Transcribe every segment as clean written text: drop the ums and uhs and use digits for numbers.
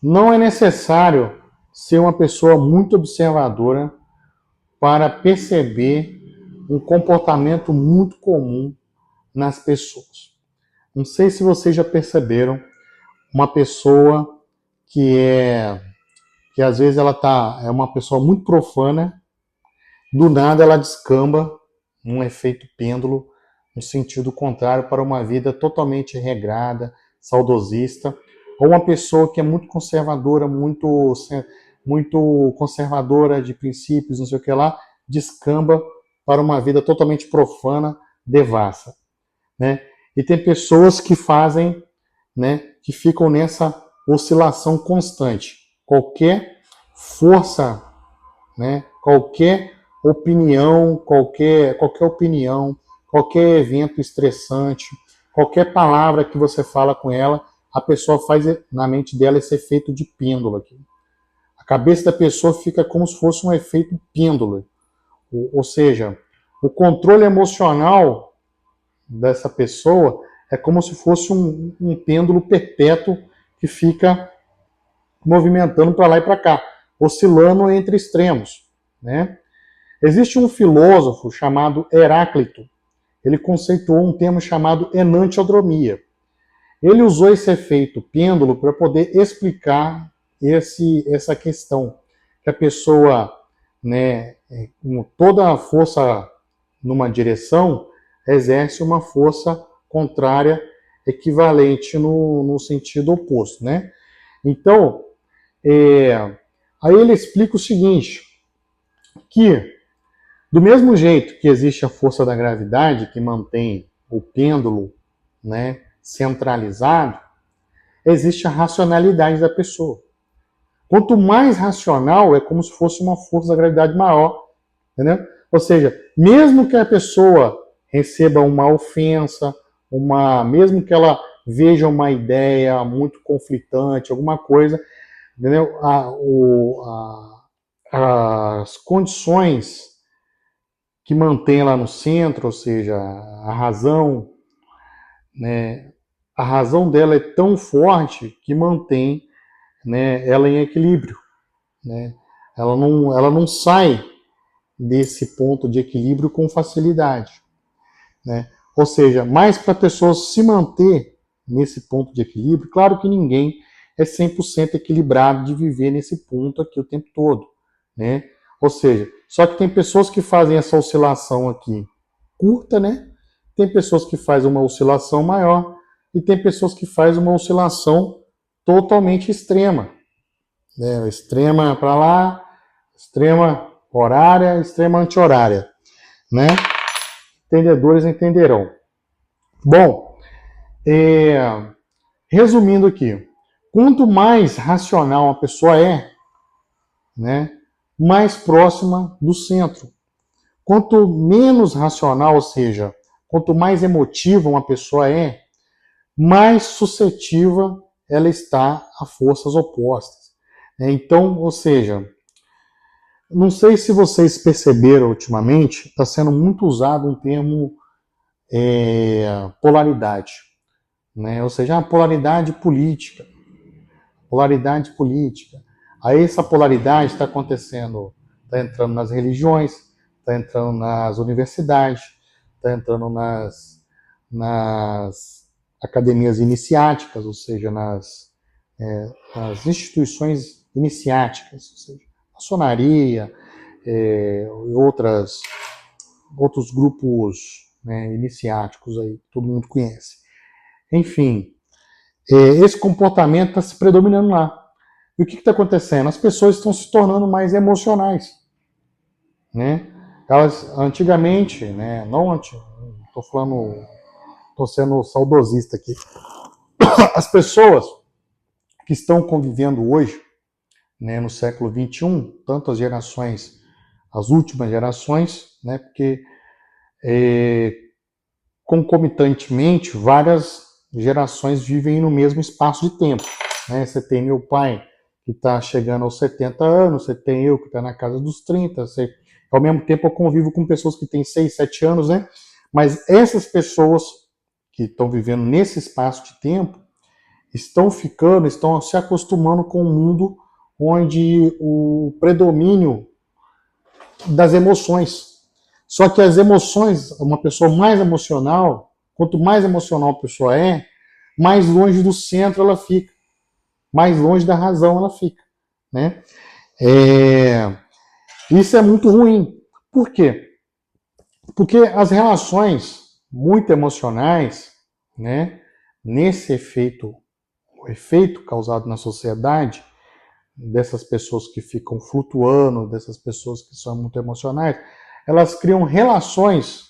Não é necessário ser uma pessoa muito observadora para perceber um comportamento muito comum nas pessoas. Não sei se vocês já perceberam uma pessoa que às vezes é uma pessoa muito profana, do nada ela descamba num efeito pêndulo, no sentido contrário para uma vida totalmente regrada, saudosista, ou uma pessoa que é muito conservadora, muito conservadora de princípios, não sei o que lá, descamba para uma vida totalmente profana, devassa, né? E tem pessoas que fazem, né, que ficam nessa oscilação constante. Qualquer força, né, qualquer opinião, qualquer evento estressante, qualquer palavra que você fala com ela, a pessoa faz na mente dela esse efeito de pêndulo aqui. A cabeça da pessoa fica como se fosse um efeito pêndulo. Ou seja, o controle emocional dessa pessoa é como se fosse um pêndulo perpétuo que fica movimentando para lá e para cá, oscilando entre extremos, né? Existe um filósofo chamado Heráclito. Ele conceituou um termo chamado enantiodromia. Ele usou esse efeito pêndulo para poder explicar essa questão que a pessoa, né, com toda a força numa direção, exerce uma força contrária equivalente no sentido oposto, né? Então, aí ele explica o seguinte, que do mesmo jeito que existe a força da gravidade que mantém o pêndulo, né, centralizado, existe a racionalidade da pessoa. Quanto mais racional, é como se fosse uma força da gravidade maior, entendeu? Ou seja, mesmo que a pessoa receba uma ofensa, mesmo que ela veja uma ideia muito conflitante, alguma coisa, entendeu? As condições que mantém lá no centro, ou seja, a razão, né, a razão dela é tão forte que mantém, né, ela em equilíbrio, né? Ela não sai desse ponto de equilíbrio com facilidade, né? Ou seja, mais para a pessoa se manter nesse ponto de equilíbrio, claro que ninguém é 100% equilibrado de viver nesse ponto aqui o tempo todo, né? Ou seja, só que tem pessoas que fazem essa oscilação aqui curta, né? Tem pessoas que fazem uma oscilação maior e tem pessoas que fazem uma oscilação totalmente extrema, né? Extrema para lá, extrema horária, extrema anti-horária, né? Entendedores entenderão. Bom, resumindo aqui, quanto mais racional uma pessoa é, né, mais próxima do centro. Quanto menos racional, ou seja, quanto mais emotiva uma pessoa é, mais suscetível ela está a forças opostas. Então, ou seja, não sei se vocês perceberam ultimamente, está sendo muito usado um termo polaridade, né? Ou seja, a polaridade política. Polaridade política. Aí essa polaridade está acontecendo, está entrando nas religiões, está entrando nas universidades, está entrando nas academias iniciáticas, ou seja, nas instituições iniciáticas, ou seja, maçonaria, outros grupos, né, iniciáticos aí, todo mundo conhece. Enfim, esse comportamento está se predominando lá. E o que está acontecendo? As pessoas estão se tornando mais emocionais, né? Elas antigamente, né? Estou falando, estou sendo saudosista aqui. As pessoas que estão convivendo hoje, né, no século XXI, tanto as gerações, as últimas gerações, né? Porque concomitantemente várias gerações vivem no mesmo espaço de tempo, né? Você tem meu pai que está chegando aos 70 anos, você tem eu que está na casa dos 30, ao mesmo tempo eu convivo com pessoas que têm 6, 7 anos, né? Mas essas pessoas que estão vivendo nesse espaço de tempo, estão se acostumando com um mundo onde o predomínio das emoções. Só que as emoções, uma pessoa mais emocional, quanto mais emocional a pessoa é, mais longe do centro ela fica, mais longe da razão ela fica, né? Isso é muito ruim. Por quê? Porque as relações muito emocionais, né, nesse efeito, o efeito causado na sociedade, dessas pessoas que ficam flutuando, dessas pessoas que são muito emocionais, elas criam relações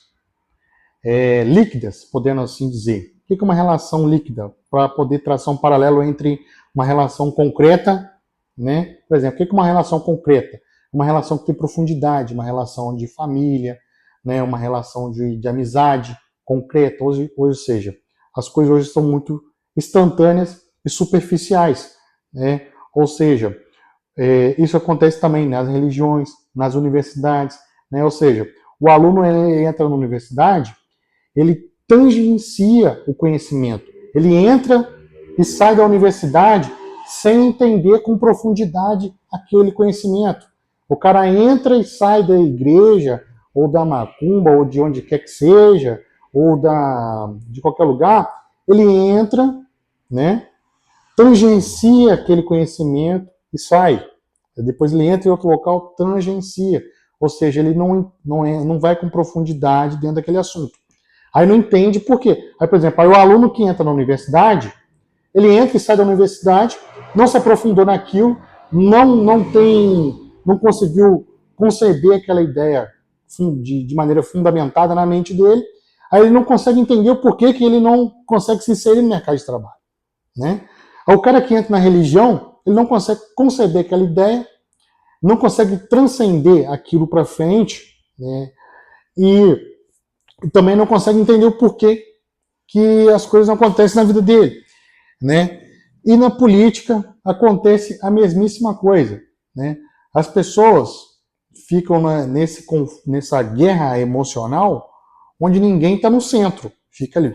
líquidas, podendo assim dizer. O que é uma relação líquida? Para poder traçar um paralelo entre uma relação concreta, né? Por exemplo, o que é uma relação concreta? Uma relação que tem profundidade, uma relação de família, né? Uma relação de amizade concreta. Ou seja, as coisas hoje são muito instantâneas e superficiais, né? Ou seja, isso acontece também nas religiões, nas universidades, né? Ou seja, o aluno entra na universidade, ele tangencia o conhecimento. Ele entra e sai da universidade sem entender com profundidade aquele conhecimento. O cara entra e sai da igreja, ou da macumba, ou de onde quer que seja, ou de qualquer lugar, ele entra, né, tangencia aquele conhecimento e sai. Depois ele entra em outro local, tangencia. Ou seja, ele não vai com profundidade dentro daquele assunto. Aí não entende por quê. Aí, por exemplo, aí o aluno que entra na universidade, ele entra e sai da universidade, não se aprofundou naquilo, não conseguiu conceber aquela ideia de maneira fundamentada na mente dele, aí ele não consegue entender o porquê que ele não consegue se inserir no mercado de trabalho, né? Aí o cara que entra na religião, ele não consegue conceber aquela ideia, não consegue transcender aquilo para frente, né? E também não consegue entender o porquê que as coisas não acontecem na vida dele, né? E na política acontece a mesmíssima coisa, né? As pessoas ficam nessa guerra emocional onde ninguém está no centro, fica ali,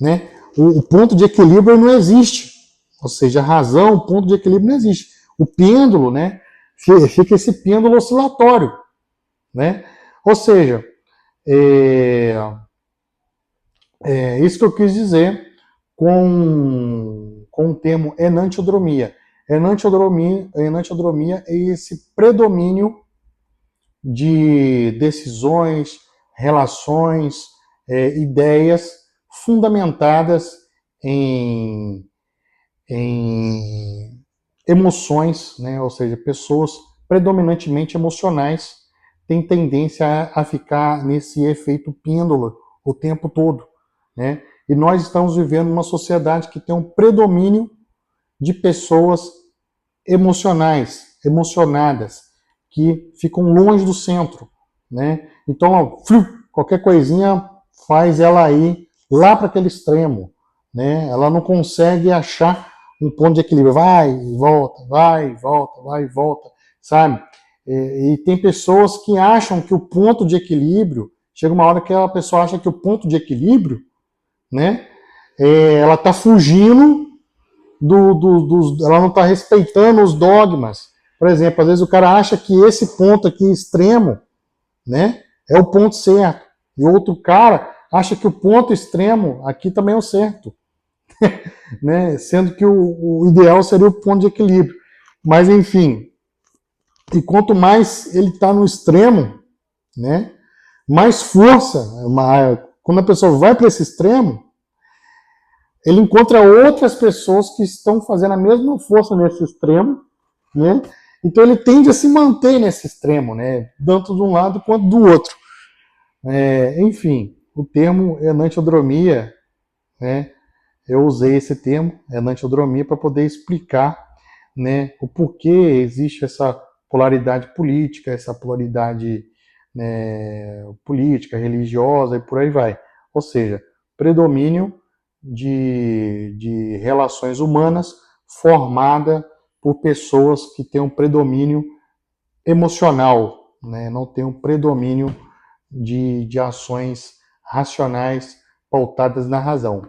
né? O ponto de equilíbrio não existe, ou seja, a razão, o ponto de equilíbrio não existe. O pêndulo, né? Fica esse pêndulo oscilatório, né? Ou seja, isso que eu quis dizer com o termo enantiodromia. Enantiodromia é esse predomínio de decisões, relações, ideias fundamentadas em, em emoções, né? Ou seja, pessoas predominantemente emocionais têm tendência a ficar nesse efeito pêndulo o tempo todo, né? E nós estamos vivendo numa sociedade que tem um predomínio de pessoas emocionais, emocionadas, que ficam longe do centro, né? Então, qualquer coisinha faz ela ir lá para aquele extremo, né? Ela não consegue achar um ponto de equilíbrio, vai e volta, vai e volta, vai e volta, sabe? E tem pessoas que acham que o ponto de equilíbrio, chega uma hora que a pessoa acha que o ponto de equilíbrio, né? Ela está fugindo ela não está respeitando os dogmas. Por exemplo, às vezes o cara acha que esse ponto aqui extremo, né, é o ponto certo. E outro cara acha que o ponto extremo aqui também é o certo. Né? Sendo que o ideal seria o ponto de equilíbrio. Mas, enfim, e quanto mais ele está no extremo, né, mais força, quando a pessoa vai para esse extremo, ele encontra outras pessoas que estão fazendo a mesma força nesse extremo, né? Então ele tende a se manter nesse extremo, né? Tanto de um lado quanto do outro. Enfim, o termo enantiodromia, né? Eu usei esse termo, enantiodromia, para poder explicar, né, o porquê existe essa polaridade política, essa polaridade, né, política, religiosa e por aí vai. Ou seja, predomínio de relações humanas formada por pessoas que têm um predomínio emocional, né? Não têm um predomínio de ações racionais pautadas na razão.